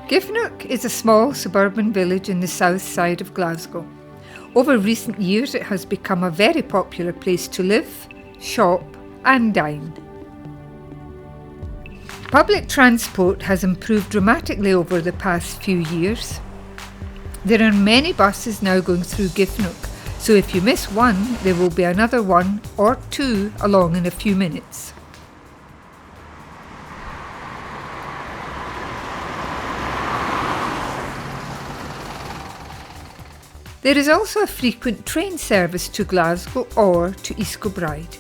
Giffnock is a small suburban village in the south side of Glasgow. Over recent years it has become a very popular place to live, shop and dine. Public transport has improved dramatically over the past few years. There are many buses now going through Giffnock, so if you miss one, there will be another one or two along in a few minutes. There is also a frequent train service to Glasgow or to East Kilbride.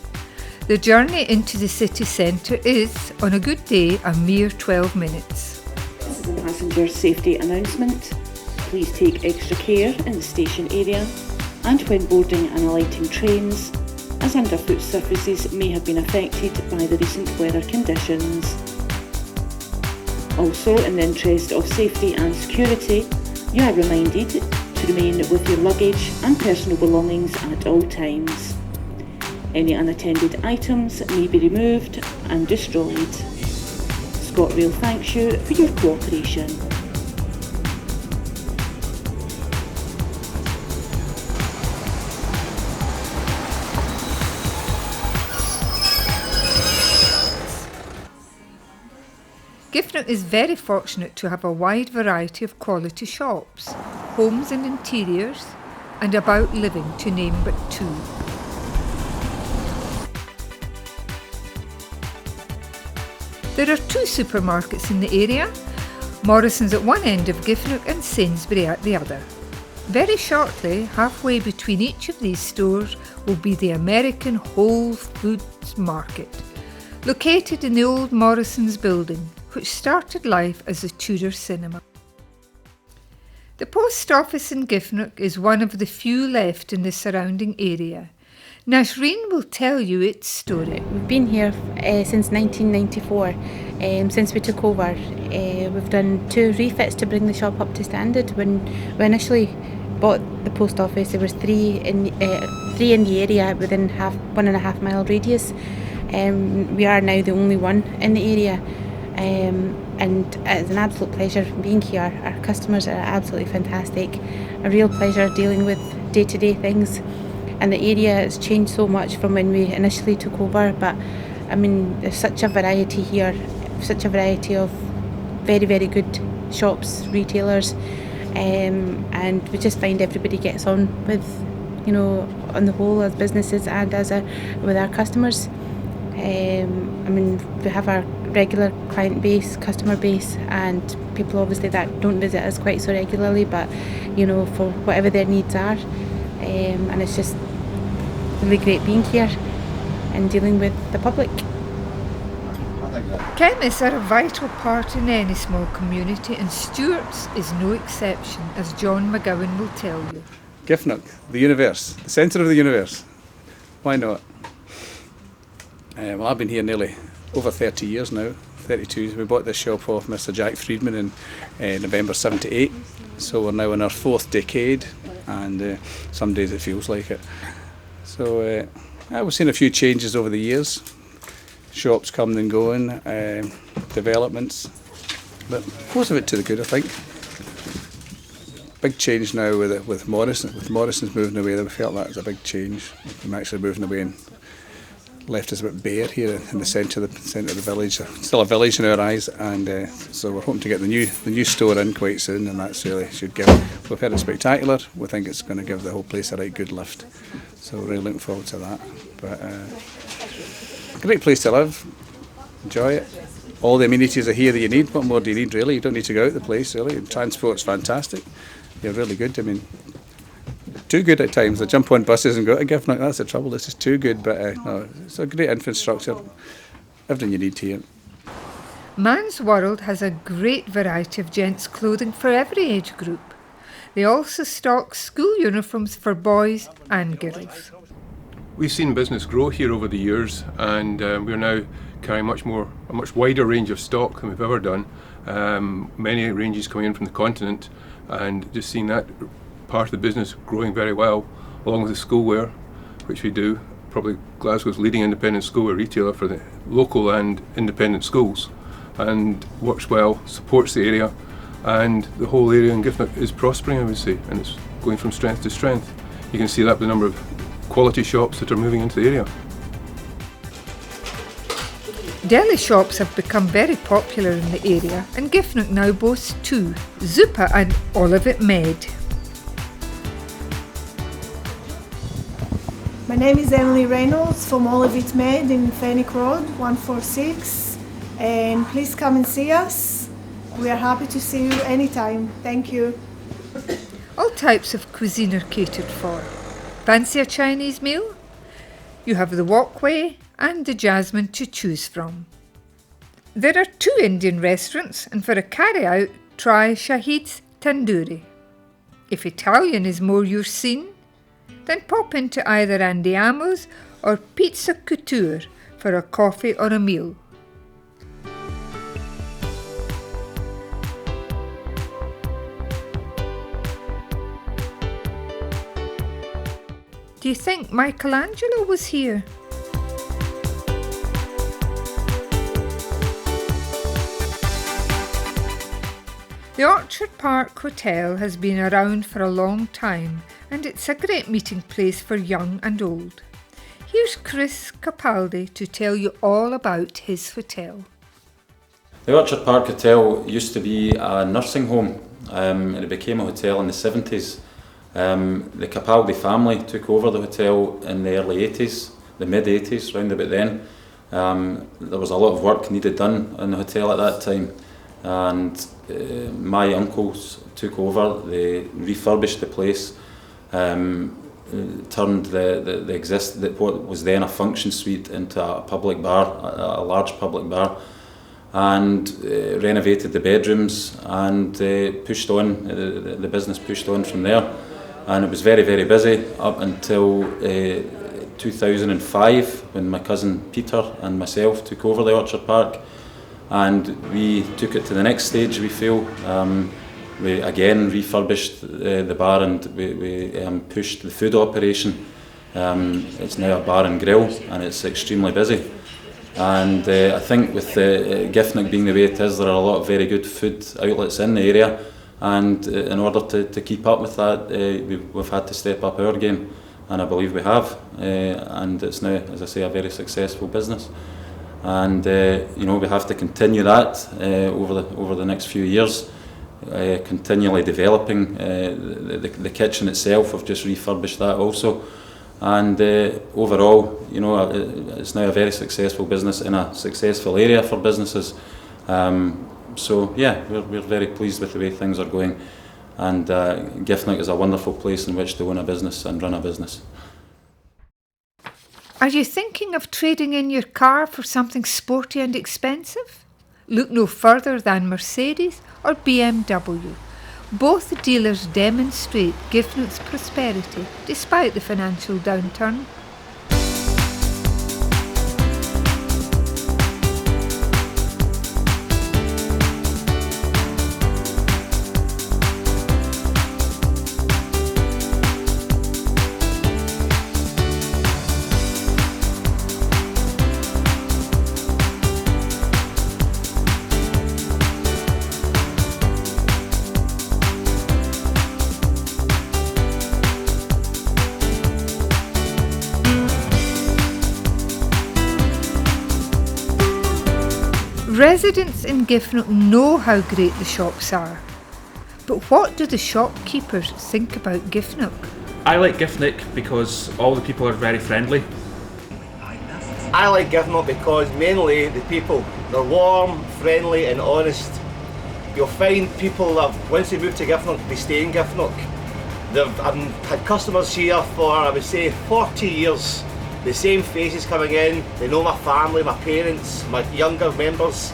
The journey into the city centre is, on a good day, a mere 12 minutes. This is a passenger safety announcement. Please take extra care in the station area and when boarding and alighting trains, as underfoot surfaces may have been affected by the recent weather conditions. Also, in the interest of safety and security, you are reminded to remain with your luggage and personal belongings at all times. Any unattended items may be removed and destroyed. ScotRail thanks you for your cooperation. Giffnock is very fortunate to have a wide variety of quality shops, homes and interiors, and about living, to name but two. There are two supermarkets in the area, Morrison's at one end of Giffnock and Sainsbury at the other. Very shortly, halfway between each of these stores will be the American Whole Foods Market, located in the old Morrison's building, which started life as a Tudor cinema. The post office in Giffnock is one of the few left in the surrounding area. Nasreen will tell you its story. We've been here since 1994, since we took over. We've done 2 refits to bring the shop up to standard. When we initially bought the post office, there was 3 in the area within 1.5 mile radius. We are now the only one in the area. And it's an absolute pleasure being here. Our customers are absolutely fantastic. A real pleasure dealing with day-to-day things. And the area has changed so much from when we initially took over. But I mean, there's such a variety here, such a variety of very, very good shops, retailers. And we just find everybody gets on with, on the whole, as businesses and with our customers. I mean, we have our regular client base, customer base, and people obviously that don't visit us quite so regularly, but for whatever their needs are, and it's just really great being here and dealing with the public. Chemists are a vital part in any small community, and Stewart's is no exception, as John McGowan will tell you. Giffnock, the universe, the centre of the universe. Why not? Well, I've been here nearly over 30 years now, 32. We bought this shop off Mr. Jack Friedman in November 78, so we're now in our 4th decade, and some days it feels like it. So we've seen a few changes over the years, shops coming and going, developments, but most of it to the good, I think. Big change now with Morrison. With Morrison's moving away, we felt that was a big change. I'm actually moving away and left us a bit bare here in the centre of the village. Still a village in our eyes, and so we're hoping to get the new store in quite soon, and that's really should give. We've had it spectacular. We think it's going to give the whole place a right good lift. So we're really looking forward to that. But great place to live. Enjoy it. All the amenities are here that you need. What more do you need, really? You don't need to go out the place, really. And transport's fantastic. You're really good. I mean, too good at times. I jump on buses and go to Giffnock. That's the trouble. This is too good, but no, it's a great infrastructure. Everything you need here. Man's World has a great variety of gents' clothing for every age group. They also stock school uniforms for boys and girls. We've seen business grow here over the years, and we're now carrying a much wider range of stock than we've ever done. Many ranges coming in from the continent, and just seeing that part of the business growing very well, along with the schoolwear, which we do, probably Glasgow's leading independent school, a retailer for the local and independent schools, and works well, supports the area, and the whole area in Giffnock is prospering, I would say, and it's going from strength to strength. You can see that with the number of quality shops that are moving into the area. Deli shops have become very popular in the area, and Giffnock now boasts two, Zupa and Olivet Med. My name is Emily Reynolds from Olivet Med in Fenwick Road, 146, and please come and see us. We are happy to see you anytime. Thank you. All types of cuisine are catered for. Fancy a Chinese meal? You have the walkway and the Jasmine to choose from. There are 2 Indian restaurants, and for a carry-out, try Shahid's Tandoori. If Italian is more your scene, then pop into either Andiamo's or Pizza Couture for a coffee or a meal. Do you think Michelangelo was here? The Orchard Park Hotel has been around for a long time, and it's a great meeting place for young and old. Here's Chris Capaldi to tell you all about his hotel. The Orchard Park Hotel used to be a nursing home, and it became a hotel in the 70s. The Capaldi family took over the hotel in the early 80s, the mid 80s, round about then. There was a lot of work needed done in the hotel at that time, and my uncles took over. They refurbished the place, turned what was then a function suite into a public bar, a large public bar, and renovated the bedrooms, and pushed on. The business pushed on from there. And it was very, very busy up until 2005, when my cousin Peter and myself took over the Orchard Park, and we took it to the next stage, we feel. We again refurbished the bar, and we pushed the food operation. It's now a bar and grill, and it's extremely busy. And I think with Giffnock being the way it is, there are a lot of very good food outlets in the area. And in order to keep up with that, we've had to step up our game, and I believe we have. And it's now, as I say, a very successful business. And we have to continue that over the next few years, continually developing the kitchen itself. We've just refurbished that also, and overall, it's now a very successful business in a successful area for businesses. So yeah, we're very pleased with the way things are going, and Giffnock is a wonderful place in which to own a business and run a business. Are you thinking of trading in your car for something sporty and expensive? Look no further than Mercedes or BMW. Both dealers demonstrate Giffnock's prosperity despite the financial downturn. Residents in Giffnock know how great the shops are, but what do the shopkeepers think about Giffnock? I like Giffnock because all the people are very friendly. I like Giffnock because mainly the people, they're warm, friendly and honest. You'll find people that once they move to Giffnock, they stay in Giffnock. I've had customers here for, I would say, 40 years. The same faces coming in, they know my family, my parents, my younger members.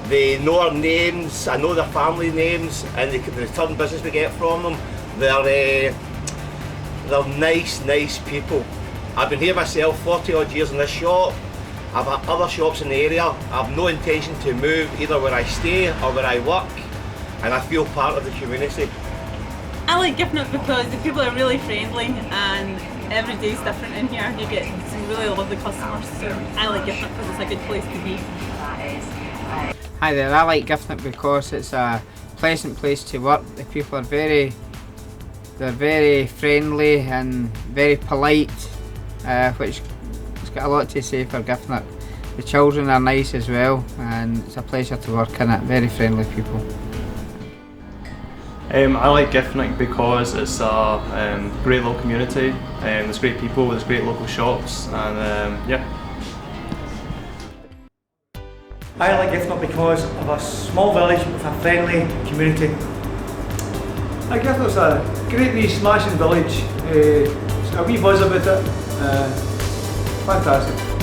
They know our names, I know their family names, and the return business we get from them. They're nice people. I've been here myself 40 odd years in this shop. I've had other shops in the area. I've no intention to move either where I stay or where I work, and I feel part of the community. I like Giffnock because the people are really friendly and every day is different in here. You get some really lovely customers, so I like Giffnock because it's a good place to be. Hi there, I like Giffnock because it's a pleasant place to work. The people are very friendly and very polite, which has got a lot to say for Giffnock. The children are nice as well, and it's a pleasure to work in it. Very friendly people. I like Giffnock because it's a great little community, there's great people, there's great local shops, and yeah. I like Giffnock because of a small village with a friendly community. Giffnock's a great wee smashing village, it's got a wee buzz about it, fantastic.